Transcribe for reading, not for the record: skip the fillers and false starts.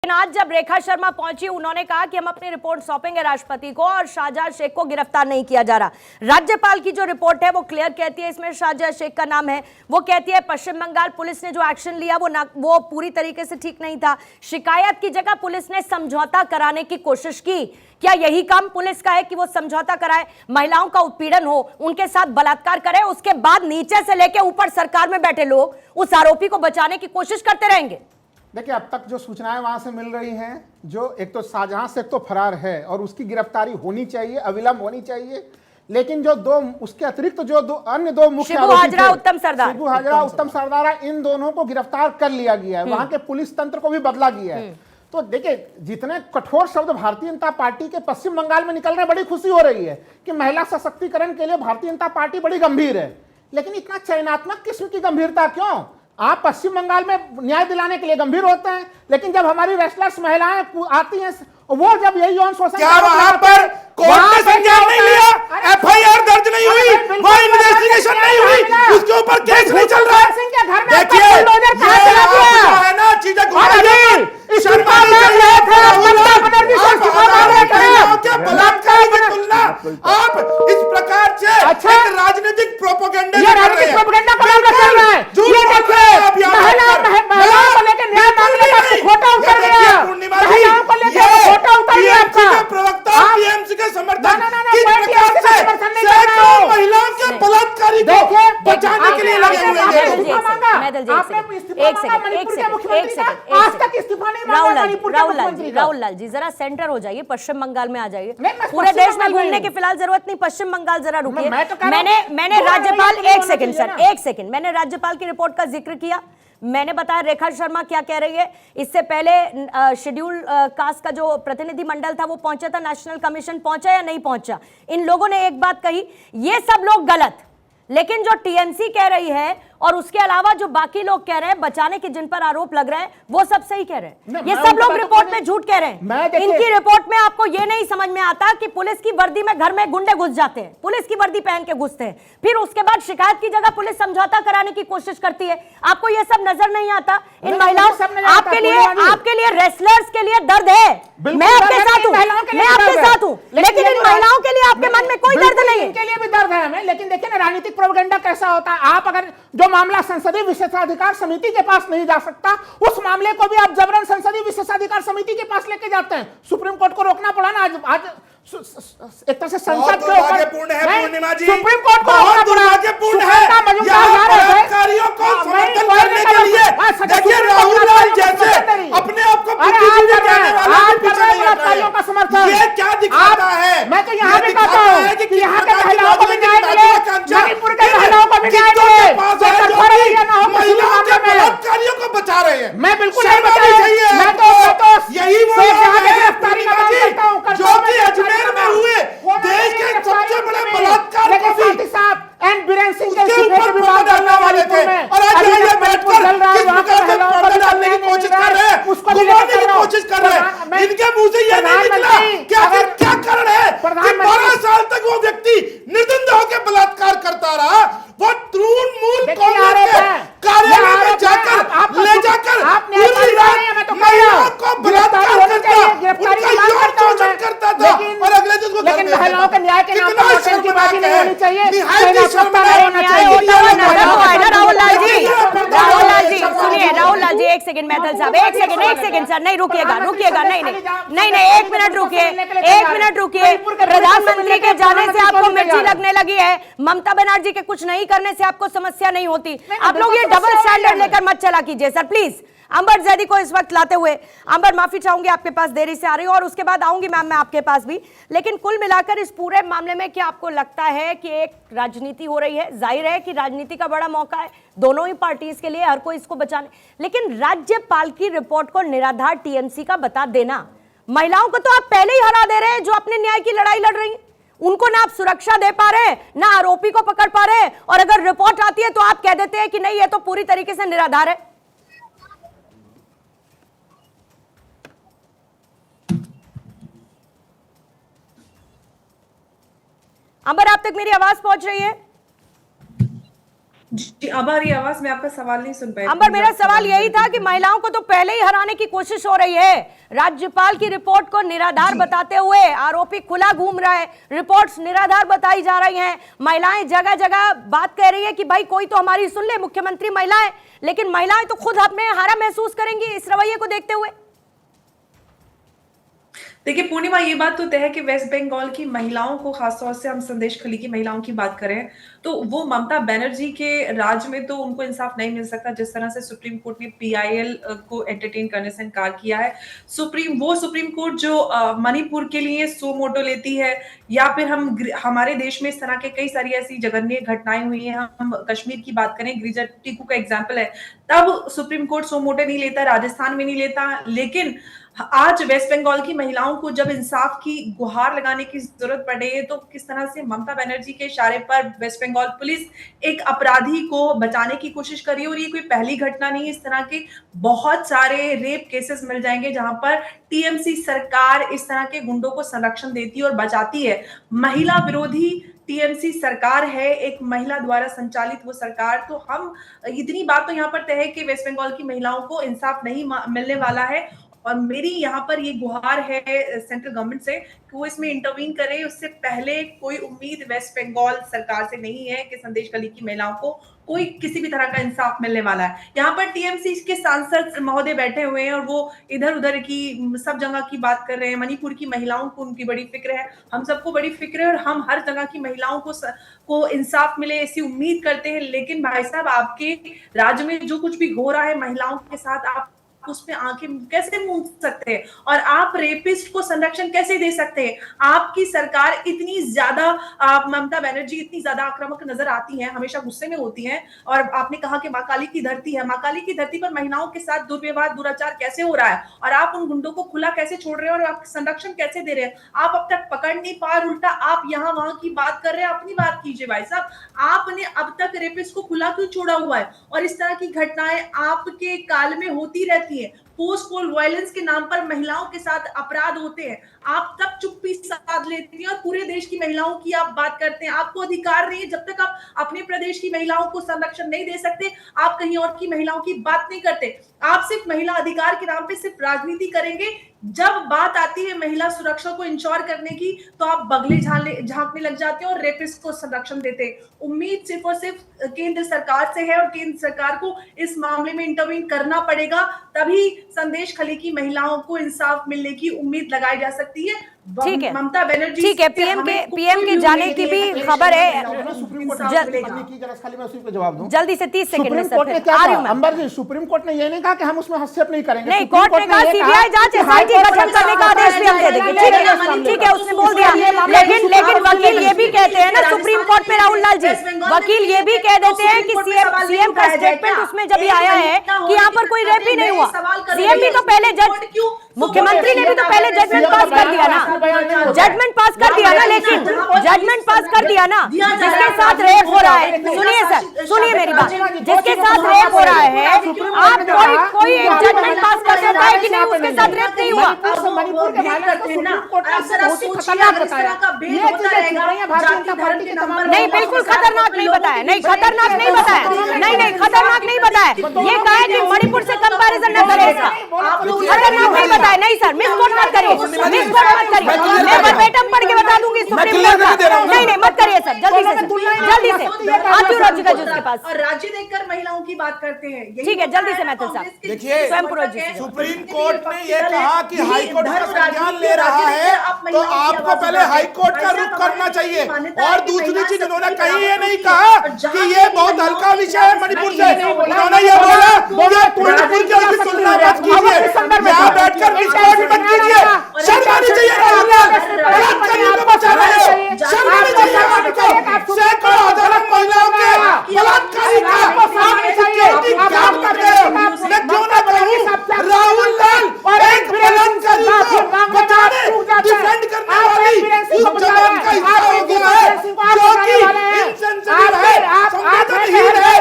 लेकिन आज जब रेखा शर्मा पहुंची, उन्होंने कहा कि हम अपनी रिपोर्ट सौंपेंगे राष्ट्रपति को और शाहजहां शेख को गिरफ्तार नहीं किया जा रहा। राज्यपाल की जो रिपोर्ट है वो क्लियर कहती है, इसमें शाहजहां शेख का नाम है। वो कहती है पश्चिम बंगाल पुलिस ने जो एक्शन लिया वो पूरी तरीके से ठीक नहीं था। शिकायत की जगह पुलिस ने समझौता कराने की कोशिश की। क्या यही काम पुलिस का है कि वो समझौता कराए, महिलाओं का उत्पीड़न हो, उनके साथ बलात्कार करे, उसके बाद नीचे से लेकर ऊपर सरकार में बैठे लोग उस आरोपी को बचाने की कोशिश करते रहेंगे? देखिए, अब तक जो सूचनाएं वहां से मिल रही हैं, जो एक तो शाहजहां शेख तो फरार है और उसकी गिरफ्तारी होनी चाहिए, अविलंब होनी चाहिए। लेकिन जो दो उसके अतिरिक्त जो अन्य दो मुख्य शिबू हाजरा, उत्तम सरदार, शिबू हाजरा, उत्तम सरदार, इन दोनों को गिरफ्तार कर लिया गया है। वहां के पुलिस तंत्र को भी बदला गया है। तो देखिए, जितने कठोर शब्द भारतीय जनता पार्टी के पश्चिम बंगाल में निकल रहे, बड़ी खुशी हो रही है कि महिला सशक्तिकरण के लिए भारतीय जनता पार्टी बड़ी गंभीर है। लेकिन इतना चयनात्मक किस्म की गंभीरता क्यों? आप पश्चिम बंगाल में न्याय दिलाने के लिए गंभीर होते हैं, लेकिन जब हमारी रेस्लर्स महिलाएं आती हैं, वो जब यही यौन शोषण, क्या वहां पर कोर्ट ने संज्ञान नहीं लिया, एफआईआर दर्ज नहीं हुई, वहां इन्वेस्टिगेशन नहीं हुई, उसके ऊपर केस नहीं चल रहा है? देखिए, है ना चीजें बलात्कार की तुलना आप इस प्रकार से एक राजनीतिक प्रोपेगेंडा कर रहे हैं। प्रवक्ता टीएमसी के समर्थन किस प्रकार से सैकड़ों महिलाओं के बलात्कारी को बचाने के लिए लगे हुए हैं। राहुल लाल जी, जरा सेंटर हो जाइए, पश्चिम बंगाल में आ जाइए। पूरे देश में घूमने की फिलहाल जरूरत नहीं, पश्चिम बंगाल जरा रुकिए। मैंने राज्यपाल, एक सेकंड सर, एक सेकंड, मैंने राज्यपाल की रिपोर्ट का जिक्र किया। मैंने बताया रेखा शर्मा क्या कह रही है। इससे पहले शेड्यूल कास्ट का जो प्रतिनिधि मंडल था वो पहुंचा था, नेशनल कमीशन पहुंचा या नहीं पहुंचा? इन लोगों ने एक बात कही, ये सब लोग गलत, लेकिन जो टीएमसी कह रही है और उसके अलावा जो बाकी लोग कह रहे हैं, बचाने के जिन पर आरोप लग रहे हैं, वो सब सही कह रहे हैं। ये सब लोग रिपोर्ट में झूठ कह रहे हैं। इनकी रिपोर्ट में आपको ये नहीं समझ में आता कि पुलिस की वर्दी में घर में गुंडे घुस जाते हैं, पुलिस की वर्दी पहन के घुसते हैं, फिर उसके बाद शिकायत की जगह पुलिस समझौता कराने की कोशिश करती है। आपको ये सब नजर नहीं आता? इन महिलाओं, आपके लिए रेसलर्स के लिए दर्द है, मैं आपके साथ हूं, मैं आपके साथ हूं, लेकिन इन महिलाओं के लिए आपके मन में कोई दर्द नहीं है। इनके लिए भी दर्द है हमें, लेकिन देखिए ना, राजनीतिक प्रोपेगेंडा कैसा होता है। आप अगर जो मामला संसदीय विशेषाधिकार समिति के पास नहीं जा सकता, उस मामले को भी आप जबरन संसदीय विशेषाधिकार समिति के पास लेके जाते हैं। सुप्रीम कोर्ट को रोकना पड़ा ना आज एक तरह से संसद के ऊपर। पूर्णिमा जी, सुप्रीम कोर्ट को बहुत दुर्भाग्यपूर्ण है बलात्कारियों को समर्थन करने के लिए। देखिए, राहुल लाल जैसे अपने आप को बुद्धिजीवी कहने वाले के पीछे नहीं हट रहे। ये क्या दिखाता है? मैं तो यहाँ भी कहता हूँ कि यहाँ के महिलाओं को भी न्याय मिले, मणिपुर के महिलाओं को भी न्याय मिले, महिलाओं के बलात्कारियों को बचा रहे हैं। मैं बिल्कुल नहीं बचा रही, मैं तो यही वो जो कि अजमेर में हुए देश के सबसे बड़े बलात्कार एंड बीरेन सिंह के ऊपर पर्दा डालने वाले थे, और आज ये बैठकर किस प्रकार से पर्दा डालने की कोशिश कर रहे हैं, घुमाने की कोशिश कर रहे हैं। इनके मुंह से ये नहीं निकला कि आखिर क्या कारण है कि 12 साल तक वो व्यक्ति निर्दंड होकर बलात्कार करता रहा। वो तृणमूल कांग्रेस के कार्यालय में जाकर ले जाकर पूरी रात महिलाओं को बलात्कार करता, उनका यौन शोषण करता था, और अगले दिन वो लेकिन महिलाओं के न्याय के नाम पर शर्मनाक नहीं होनी चाहिए। राहुल लाल जी, एक सेकंड, मैथल साहब, एक सेकंड सर, नहीं रुकिएगा, नहीं, एक मिनट रुकिए। प्रधानमंत्री के जाने से आपको मिर्ची लगने लगी है, ममता बनर्जी के कुछ नहीं करने से आपको समस्या नहीं होती। आप लोग ये डबल स्टैंडर्ड लेकर मत चला कीजिए सर, प्लीज। अंबर जैदी को इस वक्त लाते हुए, अंबर माफी चाहूंगी, आपके पास देरी से आ रही हूं और उसके बाद आऊंगी मैम मैं आपके पास भी। लेकिन कुल मिलाकर इस पूरे मामले में क्या आपको लगता है कि एक राजनीति हो रही है? जाहिर है कि राजनीति का बड़ा मौका है दोनों ही पार्टीज के लिए, हर कोई इसको बचाने, लेकिन राज्यपाल की रिपोर्ट को निराधार टीएमसी का बता देना, महिलाओं को तो आप पहले ही हरा दे रहे हैं जो अपने न्याय की लड़ाई लड़ रही हैं। उनको ना आप सुरक्षा दे पा रहे हैं, ना आरोपी को पकड़ पा रहे हैं, और अगर रिपोर्ट आती है तो आप कह देते हैं कि नहीं, ये तो पूरी तरीके से निराधार है। अंबर, आप तक मेरी आवाज पहुंच रही है? जी, हमारी आवाज में आपका सवाल नहीं सुन पाई। अंबर, मेरा सवाल यही था कि महिलाओं को तो पहले ही हराने की कोशिश हो रही है। राज्यपाल की रिपोर्ट को निराधार बताते हुए आरोपी खुला घूम रहा है, रिपोर्ट्स निराधार बताई जा रही हैं। महिलाएं जगह जगह बात कह रही है कि भाई कोई तो हमारी सुन ले, मुख्यमंत्री महिलाएं, लेकिन महिलाएं तो खुद हमें हारा महसूस करेंगी इस रवैये को देखते हुए। देखिए पूर्णिमा, ये बात तो तय है कि वेस्ट बंगाल की महिलाओं को, खासतौर से हम संदेश खली की महिलाओं की बात करें तो वो ममता बनर्जी के राज में तो उनको इंसाफ नहीं मिल सकता। जिस तरह से सुप्रीम कोर्ट ने पीआईएल को एंटरटेन करने से इनकार किया है, सुप्रीम कोर्ट जो मणिपुर के लिए सो मोटो लेती है, या फिर हमारे देश में इस तरह के कई सारी ऐसी जघन्य घटनाएं हुई हैं। हम कश्मीर की बात करें, गिरिजा टीकू का एग्जाम्पल है, तब सुप्रीम कोर्ट सो मोटो नहीं लेता, राजस्थान में नहीं लेता। लेकिन आज वेस्ट बंगाल की महिलाओं को जब इंसाफ की गुहार लगाने की जरूरत पड़ रही है, तो किस तरह से ममता बनर्जी के इशारे पर वेस्ट बंगाल पुलिस एक अपराधी को बचाने की कोशिश कर रही है। और ये कोई पहली घटना नहीं है, इस तरह के बहुत सारे रेप केसेस मिल जाएंगे जहां पर टीएमसी सरकार इस तरह के गुंडों को संरक्षण देती है और बचाती है। महिला विरोधी टीएमसी सरकार है, एक महिला द्वारा संचालित वो सरकार। तो हम इतनी बात तो यहाँ पर तय है कि वेस्ट बंगाल की महिलाओं को इंसाफ नहीं मिलने वाला है। और मेरी यहाँ पर ये गुहार है सेंट्रल गवर्नमेंट से कि वो इसमें इंटरवीन करे। उससे पहले कोई उम्मीद वेस्ट बंगाल सरकार से नहीं है कि संदेश खली की महिलाओं को कोई किसी भी तरह का इंसाफ मिलने वाला है। यहाँ पर टीएमसी के सांसद महोदय बैठे हुए हैं और वो इधर उधर की सब जगह की बात कर रहे हैं। मणिपुर की महिलाओं को उनकी बड़ी फिक्र है, हम सबको बड़ी फिक्र है, और हम हर जगह की महिलाओं को इंसाफ मिले ऐसी उम्मीद करते हैं। लेकिन भाई साहब, आपके राज्य में जो कुछ भी हो रहा है महिलाओं के साथ, आप उसमें आंखें कैसे मूंद सकते हैं और आप रेपिस्ट को संरक्षण कैसे दे सकते हैं? आपकी सरकार इतनी ज्यादा, ममता बनर्जी इतनी ज्यादा आक्रामक नजर आती हैं, हमेशा गुस्से में होती हैं। और आपने कहा कि मां काली की धरती है, मां काली की धरती पर महिलाओं के साथ दुर्व्यवहार, दुराचार कैसे हो रहा है और आप उन गुंडों को खुला कैसे छोड़ रहे हैं और आप संरक्षण कैसे दे रहे हैं? आप अब तक पकड़ नहीं पा, उल्टा आप यहाँ वहां की बात कर रहे हैं। अपनी बात कीजिए भाई साहब, आपने अब तक रेपिस्ट को खुला क्यों छोड़ा हुआ है? और इस तरह की घटनाएं आपके काल में होती रहती है। पोस्ट पोल वायलेंस के नाम पर महिलाओं के साथ अपराध होते हैं, आप तब चुप्पी साध लेते हैं और पूरे देश की महिलाओं की आप बात करते हैं। आपको अधिकार नहीं है, जब तक आप अपने प्रदेश की महिलाओं को संरक्षण नहीं दे सकते, आप कहीं और की महिलाओं की बात नहीं करते। आप सिर्फ महिला अधिकार के नाम पे सिर्फ राजनीति करेंगे। जब बात आती है महिला सुरक्षा को इंश्योर करने की, तो आप बगले झांकने लग जाते हैं और रेपिस्ट को संरक्षण देते हैं। उम्मीद सिर्फ और सिर्फ केंद्र सरकार से है और केंद्र सरकार को इस मामले में इंटरवीन करना पड़ेगा, तभी संदेश खली की महिलाओं को इंसाफ मिलने की उम्मीद लगाई जा सकती है। ठीक है, ममता बनर्जी, ठीक है, पीएम के जाने की भी खबर है। जवाब दूं जल्दी से 30 सेकंड में। सुप्रीम कोर्ट ने क्या कहा? अंबर जी, सुप्रीम कोर्ट ने ये नहीं कहा कि हम उसमें हस्तक्षेप नहीं करेंगे। नहीं, कोर्ट ने कहा सीबीआई जांच एसआईटी गठन करने का आदेश भी हम दे देंगे। ठीक है, उसने बोल दिया। लेकिन वकील ये भी कहते हैं ना सुप्रीम कोर्ट में, राहुल लाल जी, वकील ये भी कह देते हैं कि सीएम का स्टेटमेंट उसमें जब आया है कि यहाँ पर कोई रेप ही नहीं हुआ। सीएम भी तो पहले मुख्यमंत्री ने भी तो पहले जजमेंट पास कर दिया ना, जजमेंट पास कर दिया ना, लेकिन जजमेंट पास कर दिया ना जिसके साथ रेप हो रहा है। सुनिए सर, सुनिए मेरी बात, जिसके साथ रेप हो रहा है, आप कोई जजमेंट पास कर देता है कि नहीं उसके साथ रेप नहीं हुआ? नहीं, बिल्कुल खतरनाक नहीं बताया, नहीं खतरनाक नहीं बताया, नहीं खतरनाक नहीं बताया। ये कहा है कि मणिपुर से कंपैरिजन न करें इसका, खतरनाक नहीं बताया। नहीं सर, मिसकोट मत करिए, मिसकोट मत करिए, मैं वर्बेटम पढ़ के बता दूंगी सुप्रीम कोर्ट का। नहीं मत करिए सर, जल्दी से आती हूँ रोजिका जी के पास। और राज्य देखकर महिलाओं की बात करते हैं, ठीक है, जल्दी से मैथिल साहब। देखिए, स्वयं सुप्रीम कोर्ट ने यह कहा कि हाई कोर्ट का संज्ञान ले रहा है, तो आपको पहले हाई कोर्ट का रुख करना चाहिए। और दूसरी चीज, उन्होंने कहीं ये नहीं कहा कि ये बहुत हल्का विषय है मणिपुर से।